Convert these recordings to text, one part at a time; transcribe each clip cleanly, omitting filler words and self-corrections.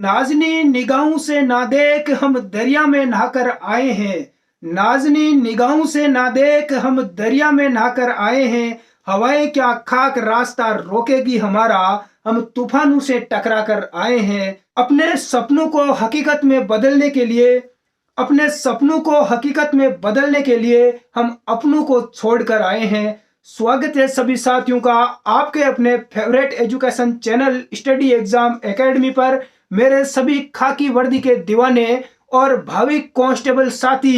नाज़नी निगाहों से ना देख हम दरिया में नहाकर आए हैं। नाज़नी निगाहों से ना देख हम दरिया में नहाकर आए हैं। हवाएं क्या खाक रास्ता रोकेगी हमारा, हम तूफानों से टकरा कर आए हैं। अपने सपनों को हकीकत में बदलने के लिए अपने सपनों को हकीकत में बदलने के लिए हम अपनों को छोड़कर आए हैं। स्वागत है सभी साथियों का आपके अपने favourite education channel study exam academy पर। मेरे सभी खाकी वर्दी के दीवाने और भावी कांस्टेबल साथी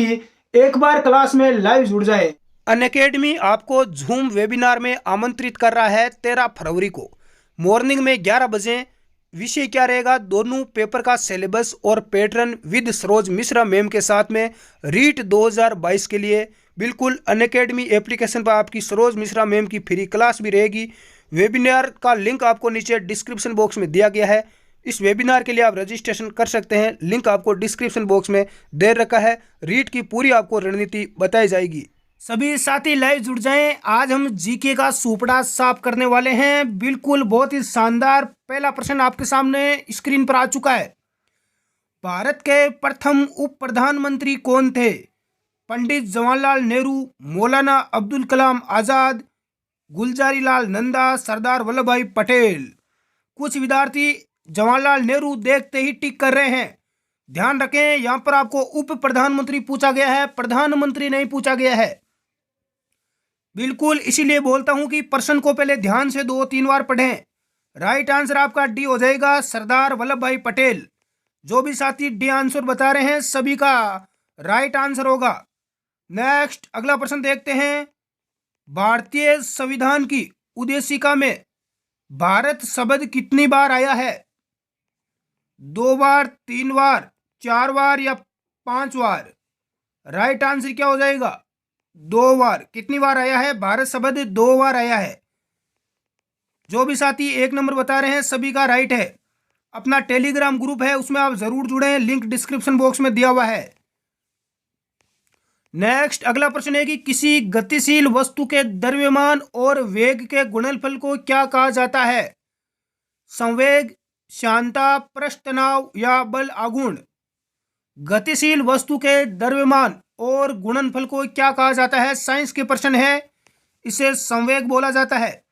एक बार क्लास में लाइव जुड़ जाए। अनअकैडमी आपको जूम वेबिनार में आमंत्रित कर रहा है 13 फरवरी को मॉर्निंग में 11 बजे। विषय क्या रहेगा? दोनों पेपर का सिलेबस और pattern with Saroj Mishra ma'am के साथ में रीट 2022 के लिए बिल्कुल अनअकैडमी एप्लीकेशन पर आपकी सरोज मिश्रा मैम की फ्री क्लास भी रहेगी। वेबिनार का लिंक आपको नीचे डिस्क्रिप्शन बॉक्स में दिया गया है। इस वेबिनार के लिए आप रजिस्ट्रेशन कर सकते हैं। लिंक आपको डिस्क्रिप्शन बॉक्स में दे रखा है। रीट की पूरी आपको रणनीति बताई जाएगी। सभी साथी लाइव जुड़ जाएं। आज हम जीके का सुपड़ा साफ करने वाले हैं। बिल्कुल बहुत ही शानदार पहला प्रश्न आपके सामने स्क्रीन पर आ चुका है। भारत के प्रथम उप प्रधानमंत्री कौन थे? पंडित जवाहरलाल नेहरू, मौलाना अब्दुल कलाम आजाद, गुलजारी लाल नंदा, सरदार वल्लभ भाई पटेल। कुछ विद्यार्थी जवाहरलाल नेहरू देखते ही टिक कर रहे हैं। ध्यान रखें, यहां पर आपको उप प्रधानमंत्री पूछा गया है, प्रधानमंत्री नहीं पूछा गया है। बिल्कुल इसीलिए बोलता हूं कि प्रश्न को पहले ध्यान से 2-3 बार पढ़ें। राइट आंसर आपका डी हो जाएगा, सरदार वल्लभ भाई पटेल। जो भी साथी डी आंसर बता रहे हैं सभी का राइट आंसर होगा। नेक्स्ट अगला प्रश्न देखते हैं। भारतीय संविधान की उद्देशिका में भारत शब्द कितनी बार आया है? 2 बार, 3 बार, 4 बार या 5 बार? राइट आंसर क्या हो जाएगा? 2 बार। कितनी बार आया है? भारत शब्द 2 बार आया है। जो भी साथी 1 नंबर बता रहे हैं सभी का राइट है। अपना टेलीग्राम ग्रुप है उसमें आप जरूर जुड़े, लिंक डिस्क्रिप्शन बॉक्स में दिया हुआ है। नेक्स्ट अगला प्रश्न है कि किसी गतिशील वस्तु के द्रव्यमान और वेग के गुणनफल को क्या कहा जाता है? संवेग, शांता, पृष्ठ तनाव या बल आघूर्ण। गतिशील वस्तु के द्रव्यमान और गुणनफल को क्या कहा जाता है? साइंस के प्रश्न है, इसे संवेग बोला जाता है।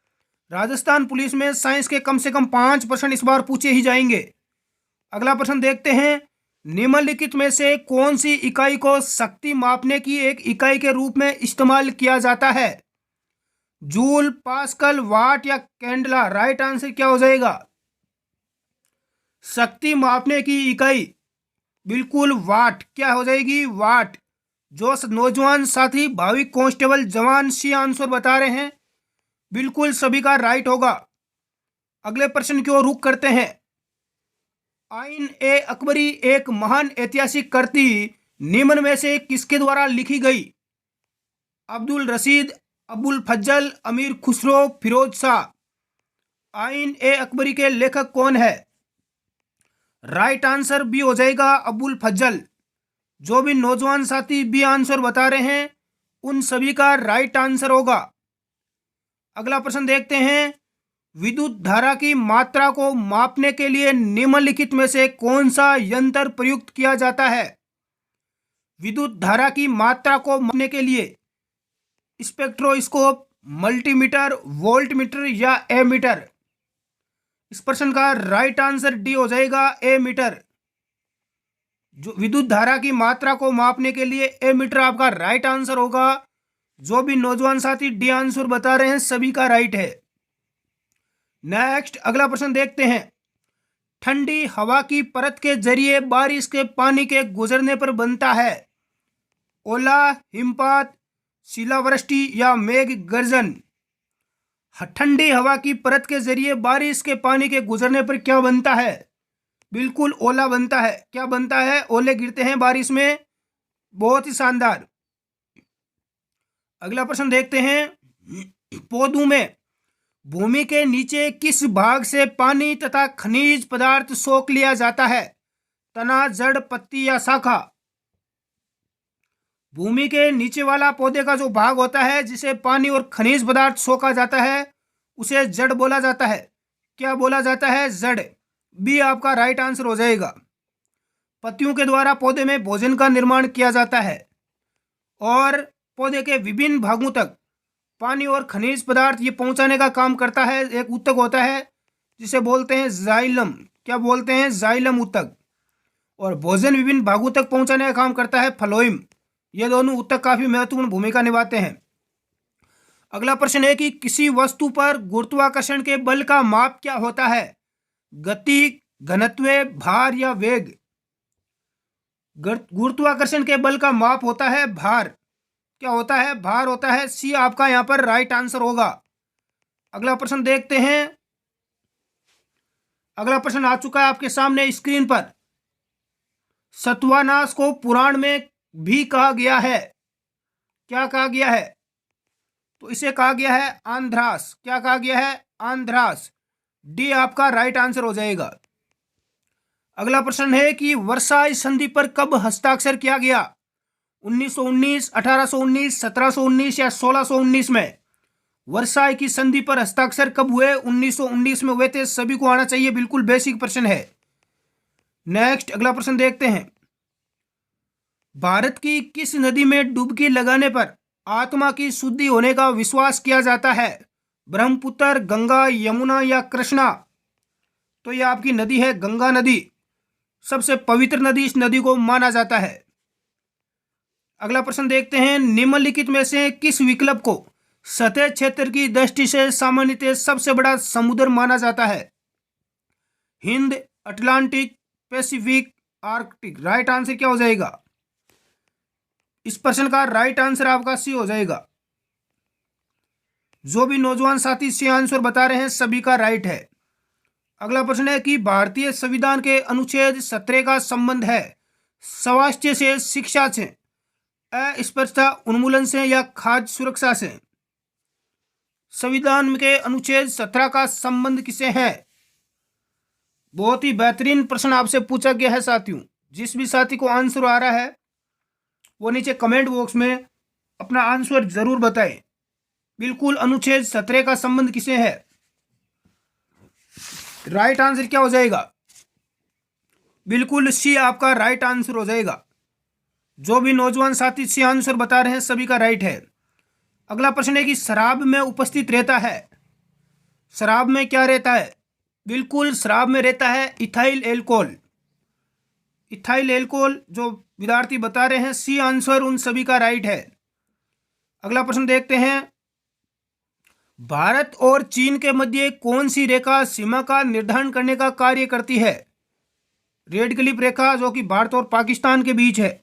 राजस्थान पुलिस में साइंस के कम से कम 5 प्रश्न इस बार पूछे ही जाएंगे। अगला प्रश्न देखते हैं। निम्नलिखित में से कौन सी इकाई को शक्ति मापने की एक इकाई के रूप में इस्तेमाल किया जाता है? जूल, पास्कल, वाट या कैंडला? राइट आंसर क्या हो जाएगा? शक्ति मापने की इकाई बिल्कुल वाट। क्या हो जाएगी? वाट। जो नौजवान साथी भावी कांस्टेबल जवान सी आंसर बता रहे हैं बिल्कुल सभी का राइट होगा। अगले प्रश्न की ओर रुख करते हैं। आइन ए अकबरी एक महान ऐतिहासिक कृति निम्न में से किसके द्वारा लिखी गई? अब्दुल रशीद, अबुल फज्जल, अमीर खुसरो, फिरोज शाह। आइन ए अकबरी के लेखक कौन है? राइट आंसर बी हो जाएगा, अबुल फज्जल। जो भी नौजवान साथी बी आंसर बता रहे हैं उन सभी का राइट आंसर होगा। अगला प्रश्न देखते हैं। विद्युत धारा की मात्रा को मापने के लिए निम्नलिखित में से कौन सा यंत्र प्रयुक्त किया जाता है? विद्युत धारा की मात्रा को मापने के लिए स्पेक्ट्रोस्कोप, मल्टीमीटर, वोल्टमीटर या एमीटर? इस प्रश्न का राइट आंसर डी हो जाएगा, एमीटर। जो विद्युत धारा की मात्रा को मापने के लिए एमीटर आपका राइट आंसर होगा। जो भी नौजवान साथी डी आंसर बता रहे हैं सभी का राइट है। नेक्स्ट अगला प्रश्न देखते हैं। ठंडी हवा की परत के जरिए बारिश के पानी के गुजरने पर बनता है ओला, हिमपात, शिलावृष्टि या मेघ गर्जन? ठंडी हवा की परत के जरिए बारिश के पानी के गुजरने पर क्या बनता है? बिल्कुल ओला बनता है। क्या बनता है? ओले गिरते हैं बारिश में। बहुत ही शानदार। अगला प्रश्न देखते हैं। पौधों में भूमि के नीचे किस भाग से पानी तथा खनिज पदार्थ सोख लिया जाता है? तना, जड़, पत्ती या शाखा? भूमि के नीचे वाला पौधे का जो भाग होता है जिसे पानी और खनिज पदार्थ सोखा जाता है उसे जड़ बोला जाता है। क्या बोला जाता है? जड़। बी आपका राइट आंसर हो जाएगा। पत्तियों के द्वारा पौधे में भोजन का निर्माण किया जाता है और पौधे के विभिन्न भागों तक पानी और खनिज पदार्थ ये पहुंचाने का काम करता है। एक ऊतक होता है जिसे बोलते हैं जाइलम। क्या बोलते हैं? जाइलम ऊतक। और भोजन विभिन्न भागों तक पहुंचाने का काम करता है फ्लोएम। ये दोनों ऊतक काफी महत्वपूर्ण भूमिका निभाते हैं। अगला प्रश्न है कि किसी वस्तु पर गुरुत्वाकर्षण के बल का माप क्या होता है? गति, घनत्व, भार या वेग? गुरुत्वाकर्षण के बल का माप होता है भार। क्या होता है? भार होता है। सी आपका यहां पर राइट आंसर होगा। अगला प्रश्न देखते हैं। अगला प्रश्न आ चुका है आपके सामने स्क्रीन पर। सत्वानाश को पुराण में भी कहा गया है। क्या कहा गया है? तो इसे कहा गया है आंध्रास। क्या कहा गया है? आंध्रास। डी आपका राइट आंसर हो जाएगा। अगला प्रश्न है कि वर्साई संधि पर कब हस्ताक्षर किया गया? 1919, 1819, 1719 या 1619 में? वर्साई की संधि पर हस्ताक्षर कब हुए? 1919 में हुए थे। सभी को आना चाहिए, बिल्कुल बेसिक प्रश्न है। नेक्स्ट अगला प्रश्न देखते हैं। भारत की किस नदी में डुबकी लगाने पर आत्मा की शुद्धि होने का विश्वास किया जाता है? ब्रह्मपुत्र, गंगा, यमुना या कृष्णा? तो यह आपकी नदी है गंगा नदी। सबसे पवित्र नदी इस नदी को माना जाता है। अगला प्रश्न देखते हैं। निम्नलिखित में से किस विकल्प को सतह क्षेत्र की दृष्टि से सामान्यतः सबसे बड़ा समुद्र माना जाता है? Hind, Atlantic, Pacific, Arctic? Right answer क्या हो जाएगा? इस प्रश्न का राइट आंसर आपका सी हो जाएगा। जो भी नौजवान साथी सी आंसर बता रहे हैं सभी का राइट है। अगला प्रश्न है कि भारतीय संविधान के अनुच्छेद 17 का संबंध है स्वास्थ्य से, शिक्षा से, अस्पृश्यता उन्मूलन से या खाद्य सुरक्षा से? संविधान के अनुच्छेद 17 का संबंध किसे है? बहुत ही बेहतरीन प्रश्न आपसे पूछा गया है साथियों। जिस भी साथी को आंसर आ रहा है वो नीचे कमेंट बॉक्स में अपना आंसर जरूर बताएं। बिल्कुल अनुच्छेद 17 का संबंध किसे है? राइट आंसर क्या हो जाएगा? बिल्कुल सी आपका राइट आंसर हो जाएगा। जो भी नौजवान साथी सी आंसर बता रहे हैं सभी का राइट है। अगला प्रश्न है कि शराब में उपस्थित रहता है। शराब में क्या रहता है? बिल्कुल शराब में रहता है इथाइल एल्कोहल। इथाइल एल्कोहल जो विद्यार्थी बता रहे हैं सी आंसर उन सभी का राइट है। अगला प्रश्न देखते हैं। भारत और चीन के मध्य कौन सी रेखा सीमा का निर्धारण करने का कार्य करती है? रेड क्लिफ रेखा जो कि भारत और पाकिस्तान के बीच है,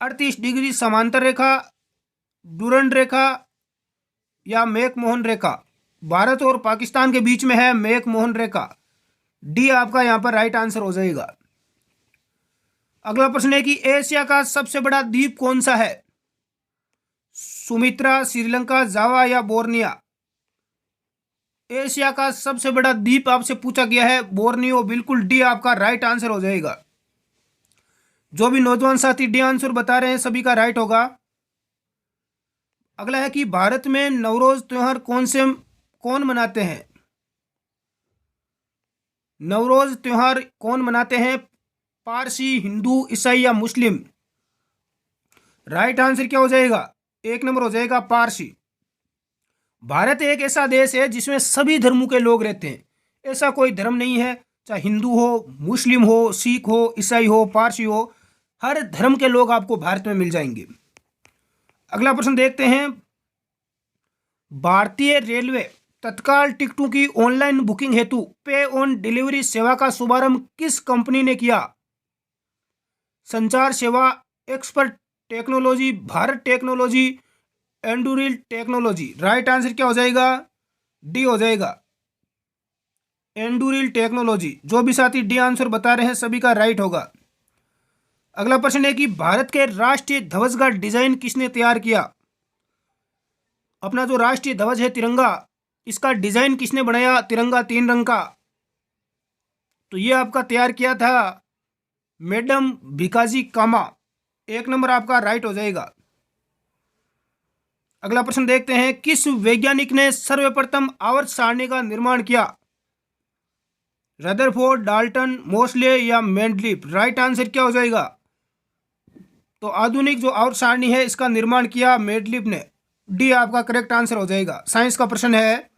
38 डिग्री समांतर रेखा, डूरंड रेखा या मैकमोहन रेखा? भारत और पाकिस्तान के बीच में है मैकमोहन रेखा। डी आपका यहां पर राइट आंसर हो जाएगा। अगला प्रश्न है कि एशिया का सबसे बड़ा द्वीप कौन सा है? सुमित्रा, श्रीलंका, जावा या बोर्निया? एशिया का सबसे बड़ा द्वीप आपसे पूछा गया है बोर्नियो। बिल्कुल डी आपका राइट आंसर हो जाएगा। जो भी नौजवान साथी डी आंसर बता रहे हैं सभी का राइट होगा। अगला है कि भारत में नवरोज त्योहार कौन मनाते हैं? नवरोज त्योहार कौन मनाते हैं? पारसी, हिंदू, ईसाई या मुस्लिम? राइट आंसर क्या हो जाएगा? एक नंबर हो जाएगा पारसी। भारत एक ऐसा देश है जिसमें सभी धर्मों के लोग रहते हैं। ऐसा कोई धर्म नहीं है, चाहे हिंदू हो, मुस्लिम हो, सिख हो, ईसाई हो, पारसी हो, हर धर्म के लोग आपको भारत में मिल जाएंगे। अगला प्रश्न देखते हैं। भारतीय रेलवे तत्काल टिकटों की ऑनलाइन बुकिंग हेतु पे ऑन डिलीवरी सेवा का शुभारंभ किस कंपनी ने किया? संचार सेवा, expert technology, Bharat technology, Anduril technology? Right answer क्या हो जाएगा? डी हो जाएगा, एंडुरिल टेक्नोलॉजी। जो भी साथी डी आंसर बता रहे हैं सभी का राइट होगा। अगला प्रश्न है कि भारत के राष्ट्रीय ध्वज का डिजाइन किसने तैयार किया? अपना जो राष्ट्रीय ध्वज है तिरंगा, इसका डिजाइन किसने बनाया? तिरंगा 3 रंग का। तो ये आपका तैयार किया था मैडम भिकाजी कामा। एक नंबर आपका राइट हो जाएगा। अगला प्रश्न देखते हैं। किस वैज्ञानिक ने सर्वप्रथम आवर्त सारणी का निर्माण किया? रदरफोर्ड, डाल्टन, मोसले या मेंडलीफ। राइट आंसर क्या हो जाएगा? तो आधुनिक जो आवर्त सारणी है इसका निर्माण किया मेंडलीफ ने। डी आपका करेक्ट आंसर हो जाएगा। साइंस का प्रश्न है।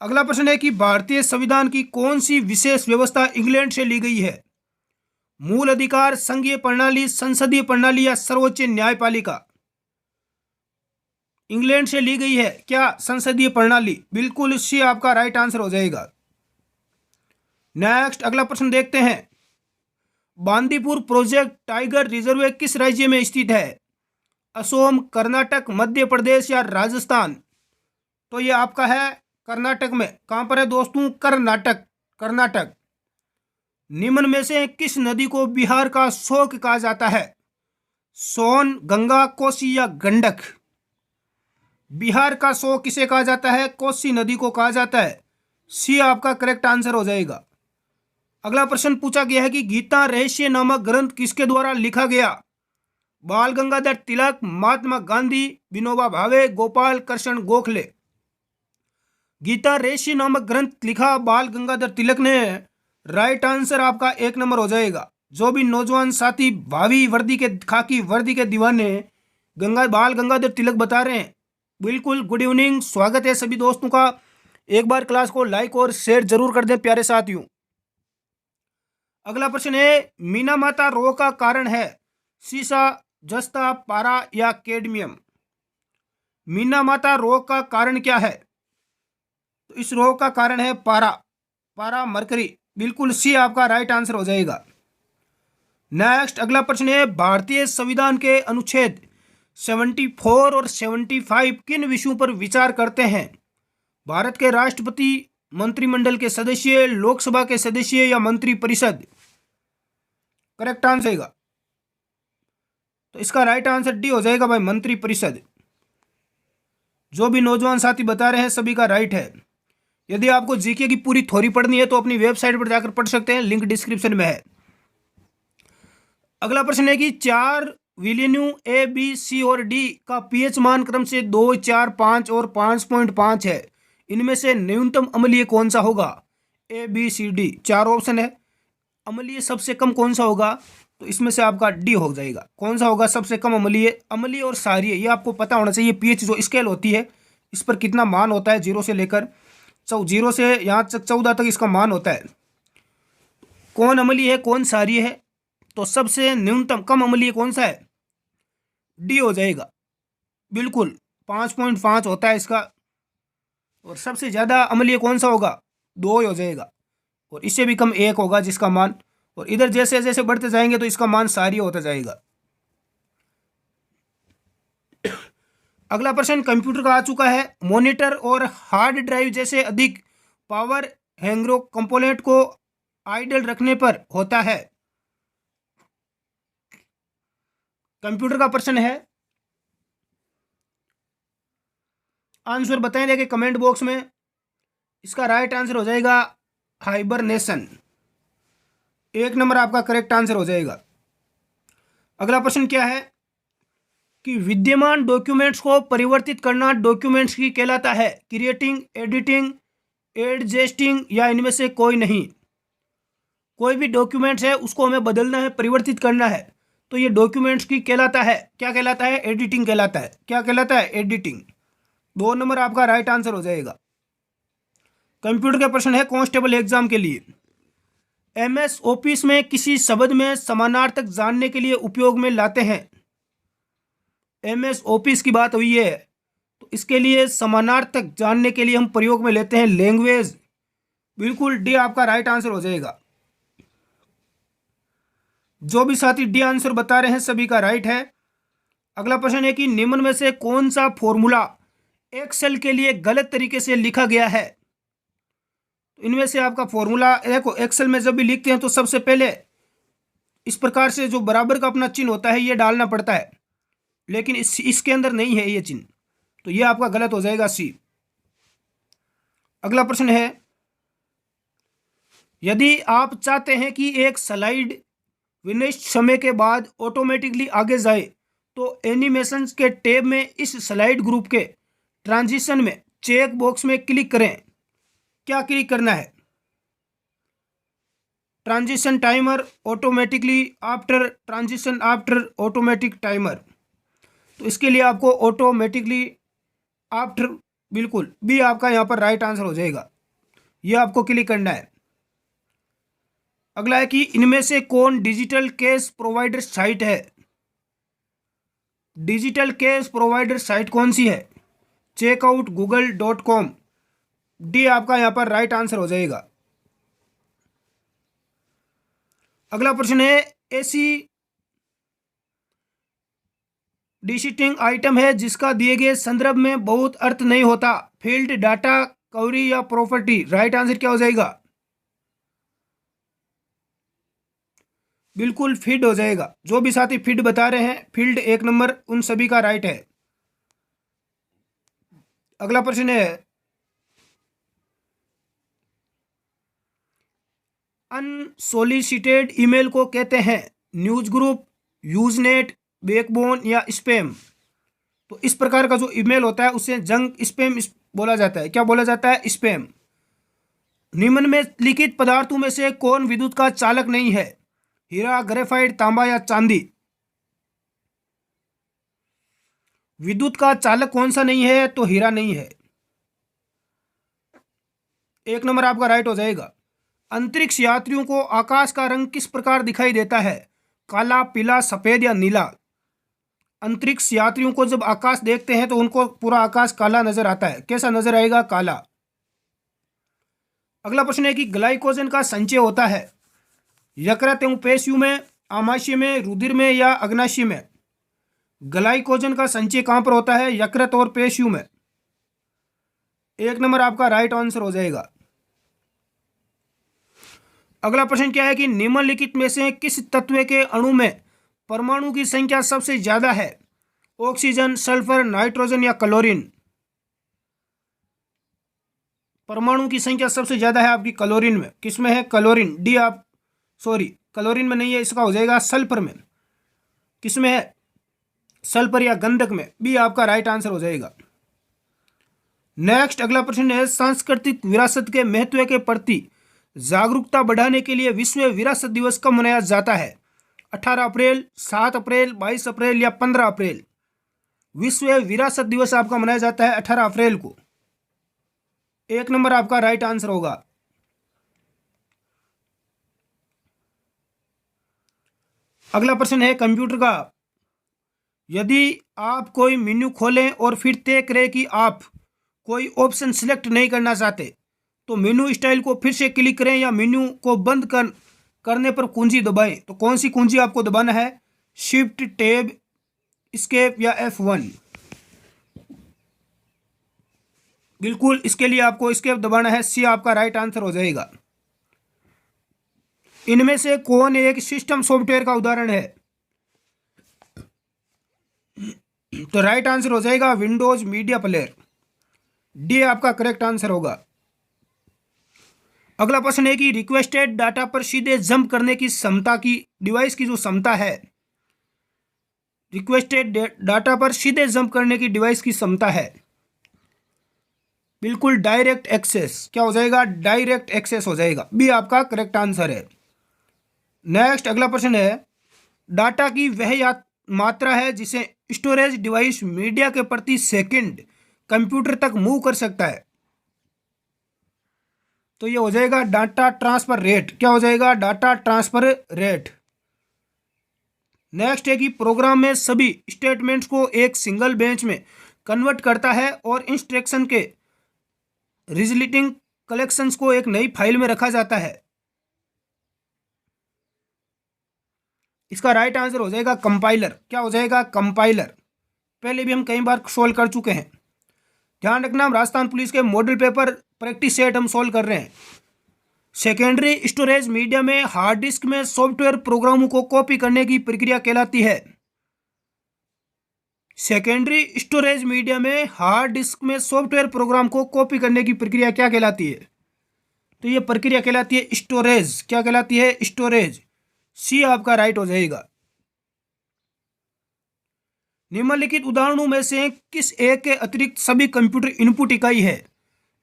अगला प्रश्न है कि भारतीय संविधान की कौन सी विशेष व्यवस्था इंग्लैंड से ली गई है? मूल अधिकार, संघीय प्रणाली, संसदीय प्रणाली या सर्वोच्च न्यायपालिका। इंग्लैंड से ली गई है क्या? संसदीय प्रणाली। बिल्कुल सी आपका राइट आंसर हो जाएगा। नेक्स्ट अगला प्रश्न देखते हैं। बांदीपुर प्रोजेक्ट टाइगर रिजर्व किस राज्य में स्थित है? असम, कर्नाटक, मध्य प्रदेश या राजस्थान। तो ये आपका है कर्नाटक में। कहां पर है दोस्तों? कर्नाटक। कर्नाटक। निम्न में से किस नदी को बिहार का शोक कहा जाता है? सोन, गंगा, कोसी या गंडक। बिहार का शोक किसे कहा जाता है? कोसी नदी को कहा जाता है। सी आपका करेक्ट आंसर हो जाएगा। अगला प्रश्न पूछा गया है कि गीता रहस्य नामक ग्रंथ किसके द्वारा लिखा गया? बाल गंगाधर तिलक, महात्मा गांधी, विनोबा भावे, गोपाल कृष्ण गोखले। गीता रहस्य नामक ग्रंथ लिखा बाल गंगाधर तिलक ने। राइट आंसर आपका 1 नंबर हो जाएगा। जो भी नौजवान साथी भावी वर्दी के खाकी वर्दी के दीवाने बाल गंगाधर तिलक बता रहे हैं, बिल्कुल गुड इवनिंग, स्वागत है सभी दोस्तों का। एक बार क्लास को लाइक और शेयर जरूर कर दें प्यारे साथियों। अगला प्रश्न है, मीना माता रोग का कारण है सीसा, जस्ता, पारा या कैडमियम। मीना माता रोग का कारण क्या है? तो इस रोग का कारण है पारा, पारा मरकरी। बिल्कुल सी आपका राइट आंसर हो जाएगा। नेक्स्ट अगला प्रश्न है, भारतीय संविधान के अनुच्छेद 74 और 75 किन विषयों पर विचार करते हैं? भारत के राष्ट्रपति, मंत्रिमंडल के सदस्य, लोकसभा के सदस्य या मंत्री परिषद। करेक्ट आंसर होगा तो इसका राइट आंसर डी हो जाएगा भाई, मंत्री परिषद। जो भी नौजवान साथी बता रहे हैं सभी का राइट है। यदि आपको जीके की पूरी थ्योरी पढ़नी है तो अपनी वेबसाइट पर जाकर पढ़ सकते हैं, लिंक डिस्क्रिप्शन में है। अगला प्रश्न है कि 4 विलेन्यू ए, बी, सी और डी का पीएच मान क्रम से 2, 4, 5 और 5.5 है। इनमें से न्यूनतम अम्लीय कौन सा होगा? ए, बी, सी, डी। 4 ऑप्शन है। अम्लीय सबसे कम कौन सा होगा? तो इसमें से आपका डी हो जाएगा। कौन सा होगा सबसे कम अम्लीय? अम्लीय और क्षारीय ये आपको पता होना चाहिए। पीएच जो स्केल होती है इस पर कितना मान होता है, 0 से लेकर 0 से यहाँ तक 14 तक इसका मान होता है। कौन अम्लीय है कौन क्षारीय है? तो सबसे न्यूनतम कम अम्लीय कौन सा है? डी हो जाएगा। बिल्कुल 5.5 होता है इसका। और सबसे ज़्यादा अम्लीय कौन सा होगा? 2 हो जाएगा। और इससे भी कम 1 होगा जिसका मान। और इधर जैसे जैसे बढ़ते जाएंगे तो इसका मान क्षारीय होता जाएगा। अगला प्रश्न कंप्यूटर का आ चुका है। मॉनिटर और हार्ड ड्राइव जैसे अधिक पावर हैंग्रो कंपोनेंट को आइडल रखने पर होता है। कंप्यूटर का प्रश्न है, आंसर बताएं देखिए कमेंट बॉक्स में। इसका राइट आंसर हो जाएगा हाइबरनेशन। 1 नंबर आपका करेक्ट आंसर हो जाएगा। अगला प्रश्न क्या है कि विद्यमान डॉक्यूमेंट्स को परिवर्तित करना डॉक्यूमेंट्स की कहलाता है? क्रिएटिंग, एडिटिंग, एडजस्टिंग या इनमें से कोई नहीं। कोई भी डॉक्यूमेंट्स है उसको हमें बदलना है, परिवर्तित करना है, तो ये डॉक्यूमेंट्स की कहलाता है। क्या कहलाता है? एडिटिंग कहलाता है। क्या कहलाता है? एडिटिंग। 2 नंबर आपका राइट आंसर हो जाएगा। कंप्यूटर का प्रश्न है कांस्टेबल एग्जाम के लिए। एमएस ऑफिस में किसी शब्द में समानार्थक जानने के लिए उपयोग में लाते हैं। एमएस ऑफिस की बात हुई है तो इसके लिए समानार्थक जानने के लिए हम प्रयोग में लेते हैं लैंग्वेज। बिल्कुल डी आपका राइट आंसर हो जाएगा। जो भी साथी डी आंसर बता रहे हैं सभी का राइट है। अगला प्रश्न है कि निम्न में से कौन सा फॉर्मूला एक्सेल के लिए गलत तरीके से लिखा गया है? तो इनमें से आपका फॉर्मूला देखो, एक्सेल में जब भी लिखते हैं तो सबसे पहले इस प्रकार से जो बराबर का अपना चिन्ह होता है ये डालना पड़ता है, लेकिन इसके अंदर नहीं है ये चिन्ह, तो ये आपका गलत हो जाएगा सी। अगला प्रश्न है, यदि आप चाहते हैं कि एक स्लाइड विनिश्चित समय के बाद ऑटोमेटिकली आगे जाए तो एनिमेशन के टैब में इस स्लाइड ग्रुप के ट्रांजिशन में चेक बॉक्स में क्लिक करें। क्या क्लिक करना है? Transition timer automatically after transition after automatic timer. तो इसके लिए आपको ऑटोमेटिकली आफ्टर, बिल्कुल बी आपका यहाँ पर राइट आंसर हो जाएगा, ये आपको क्लिक करना है। अगला है कि इनमें से कौन डिजिटल कैश प्रोवाइडर साइट है? डिजिटल कैश प्रोवाइडर साइट कौन सी है? checkoutgoogle.com, डी आपका यहाँ पर राइट आंसर हो जाएगा। अगला प्रश्न है, ऐसी डिजिटिंग आइटम है जिसका दिए गए संदर्भ में बहुत अर्थ नहीं होता, फील्ड, डाटा, क्वेरी या प्रॉपर्टी। राइट आंसर क्या हो जाएगा? बिल्कुल फीड हो जाएगा। जो भी साथी फीड बता रहे हैं, फील्ड 1 नंबर उन सभी का राइट है। अगला प्रश्न है, अनसोलिसिटेड ईमेल को कहते हैं न्यूज ग्रुप, यूजनेट, बैकबोन या स्पैम। तो इस प्रकार का जो ईमेल होता है उसे जंक स्पैम बोला जाता है। क्या बोला जाता है? स्पैम। निम्न में लिखित पदार्थों में से कौन विद्युत का चालक नहीं है? हीरा, ग्रेफाइट, तांबा या चांदी। विद्युत का चालक कौन सा नहीं है? तो हीरा नहीं है। 1 नंबर आपका राइट हो जाएगा। अंतरिक्ष यात्रियों को आकाश का रंग किस प्रकार दिखाई देता है? काला, पीला, सफेद या नीला। अंतरिक्ष यात्रियों को जब आकाश देखते हैं तो उनको पूरा आकाश काला नजर आता है। कैसा नजर आएगा? काला। अगला प्रश्न है कि ग्लाइकोजन का संचय होता है यकृत एवं पेशियों में, आमाशय में, रुधिर में या अग्नाशय में। ग्लाइकोजन का संचय कहां पर होता है? यकृत और पेशियों में। 1 नंबर आपका राइट आंसर हो जाएगा। अगला प्रश्न क्या है कि निम्नलिखित में से किस तत्व के अणु में परमाणु की संख्या सबसे ज्यादा है? ऑक्सीजन, सल्फर, नाइट्रोजन या क्लोरीन। परमाणु की संख्या सबसे ज्यादा है आपकी क्लोरीन में। किसमें है? क्लोरीन। डी आप, सॉरी क्लोरीन में नहीं है, इसका हो जाएगा सल्फर में। किसमें है? सल्फर या गंधक में। बी आपका राइट आंसर हो जाएगा। नेक्स्ट अगला प्रश्न है, सांस्कृतिक विरासत के महत्व के प्रति जागरूकता बढ़ाने के लिए विश्व विरासत दिवस कब मनाया जाता है? 18 अप्रैल, 7 अप्रैल, 22 अप्रैल या 15 अप्रैल। विश्व विरासत दिवस आपका मनाया जाता है 18 अप्रैल को। 1 नंबर आपका राइट आंसर होगा। अगला प्रश्न है कंप्यूटर का, यदि आप कोई मेन्यू खोलें और फिर तय करें कि आप कोई ऑप्शन सिलेक्ट नहीं करना चाहते तो मेन्यू स्टाइल को फिर से क्लिक करें या मेन्यू को बंद करने पर कुंजी दबाएं। तो कौन सी कुंजी आपको दबाना है? शिफ्ट, टैब, एस्केप या F1। बिल्कुल इसके लिए आपको एस्केप दबाना है। सी आपका राइट आंसर हो जाएगा। इनमें से कौन एक सिस्टम सॉफ्टवेयर का उदाहरण है? तो राइट आंसर हो जाएगा विंडोज मीडिया प्लेयर। डी आपका करेक्ट आंसर होगा। अगला प्रश्न है कि रिक्वेस्टेड डाटा पर सीधे जंप करने की क्षमता की डिवाइस की जो क्षमता है, रिक्वेस्टेड डाटा पर सीधे जंप करने की डिवाइस की क्षमता है बिल्कुल डायरेक्ट एक्सेस। क्या हो जाएगा? डायरेक्ट एक्सेस हो जाएगा। बी आपका करेक्ट आंसर है। नेक्स्ट अगला प्रश्न है, डाटा की वह मात्रा है जिसे स्टोरेज डिवाइस मीडिया के प्रति सेकंड कंप्यूटर तक मूव कर सकता है। तो ये हो जाएगा डाटा ट्रांसफर रेट। क्या हो जाएगा? Data transfer rate. नेक्स्ट है कि प्रोग्राम में सभी स्टेटमेंट्स को एक सिंगल बेंच में कन्वर्ट करता है और इंस्ट्रक्शन के रिजल्टिंग कलेक्शंस को एक नई फाइल में रखा जाता है। इसका राइट आंसर हो जाएगा कंपाइलर। क्या हो जाएगा? कंपाइलर। पहले भी हम कई बार सोल्व कर चुके हैं। ध्यान रखना, हम राजस्थान पुलिस के मॉडल पेपर प्रैक्टिस सेट हम सोल्व कर रहे हैं। सेकेंडरी स्टोरेज मीडिया में हार्ड डिस्क में सॉफ्टवेयर प्रोग्रामों को कॉपी करने की प्रक्रिया कहलाती है। सेकेंडरी स्टोरेज मीडिया में हार्ड डिस्क में सॉफ्टवेयर प्रोग्राम को कॉपी करने की प्रक्रिया क्या कहलाती है? तो ये प्रक्रिया कहलाती है स्टोरेज। क्या कहलाती है? स्टोरेज। सी आपका राइट हो जाएगा। निम्नलिखित उदाहरणों में से किस एक के अतिरिक्त सभी कंप्यूटर इनपुट इकाई है?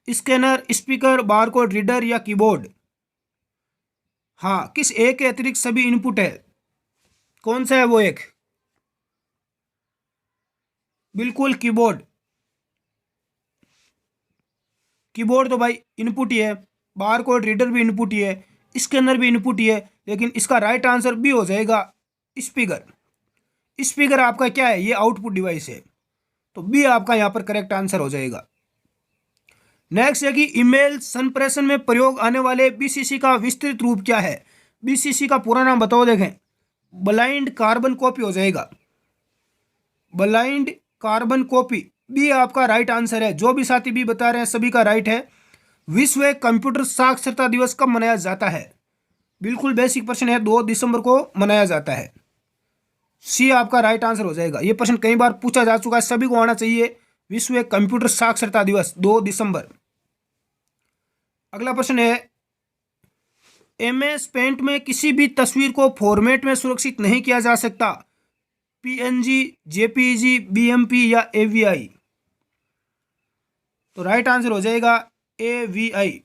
स्कैनर, स्पीकर, बारकोड रीडर या कीबोर्ड। हाँ, किस एक के अतिरिक्त सभी इनपुट है, कौन सा है वो एक? बिल्कुल कीबोर्ड। कीबोर्ड तो भाई इनपुट ही है, बार कोड रीडर भी इनपुट ही है, स्कैनर भी इनपुट ही है, लेकिन इसका राइट आंसर भी हो जाएगा स्पीकर। स्पीकर आपका क्या है? ये आउटपुट डिवाइस है, तो बी आपका यहाँ पर करेक्ट आंसर हो जाएगा। नेक्स्ट है कि ईमेल संप्रेषण में प्रयोग आने वाले बीसीसी का विस्तृत रूप क्या है? बीसीसी का पूरा नाम बताओ। देखें, ब्लाइंड कार्बन कॉपी हो जाएगा, ब्लाइंड कार्बन कॉपी। बी आपका राइट आंसर है। जो भी साथी बी बता रहे हैं सभी का राइट है। विश्व कंप्यूटर साक्षरता दिवस कब मनाया जाता है? बिल्कुल बेसिक प्रश्न है, 2 दिसंबर को मनाया जाता है। सी आपका राइट आंसर हो जाएगा। ये प्रश्न कई बार पूछा जा चुका है, सभी को आना चाहिए। विश्व कंप्यूटर साक्षरता दिवस 2 दिसंबर। अगला प्रश्न है, एमएस पेंट में किसी भी तस्वीर को फॉर्मेट में सुरक्षित नहीं किया जा सकता। पीएनजी, जेपीजी, बीएमपी या एवीआई? तो राइट आंसर हो जाएगा एवीआई।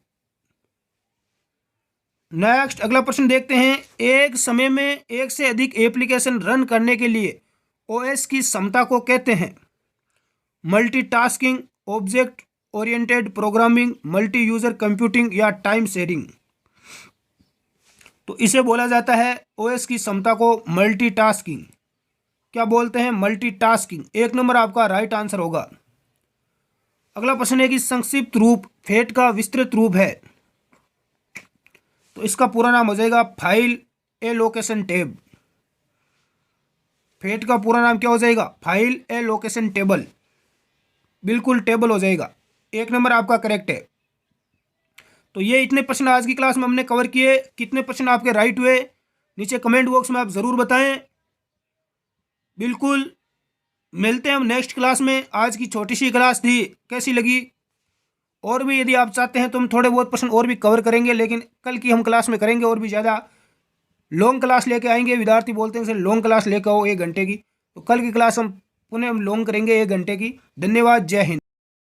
नेक्स्ट अगला प्रश्न देखते हैं, एक समय में एक से अधिक एप्लीकेशन रन करने के लिए ओएस की क्षमता को कहते हैं? Multitasking, object oriented programming, multi user computing या टाइम शेयरिंग? तो इसे बोला जाता है ओएस की क्षमता को मल्टीटास्किंग। क्या बोलते हैं? मल्टीटास्किंग। 1 नंबर आपका राइट आंसर होगा। अगला प्रश्न है कि संक्षिप्त रूप फेट का विस्तृत रूप है, तो इसका पूरा नाम हो जाएगा फाइल एलोकेशन टेब। फेट का पूरा नाम क्या हो जाएगा? File allocation table. बिल्कुल टेबल हो जाएगा। 1 नंबर आपका करेक्ट है। तो ये इतने प्रश्न आज की क्लास में हमने कवर किए। कितने प्रश्न आपके राइट हुए नीचे कमेंट बॉक्स में आप ज़रूर बताएं। बिल्कुल मिलते हैं हम नेक्स्ट क्लास में। आज की छोटी सी क्लास थी, कैसी लगी? और भी यदि आप चाहते हैं तो हम थोड़े बहुत प्रश्न और भी कवर करेंगे, लेकिन कल की हम क्लास में करेंगे और भी ज़्यादा लॉन्ग क्लास लेके आएंगे। विद्यार्थी बोलते हैं सर लॉन्ग क्लास लेकर आओ 1 घंटे की, तो कल की क्लास हम पुनः लॉन्ग करेंगे 1 घंटे की। धन्यवाद, जय हिंद।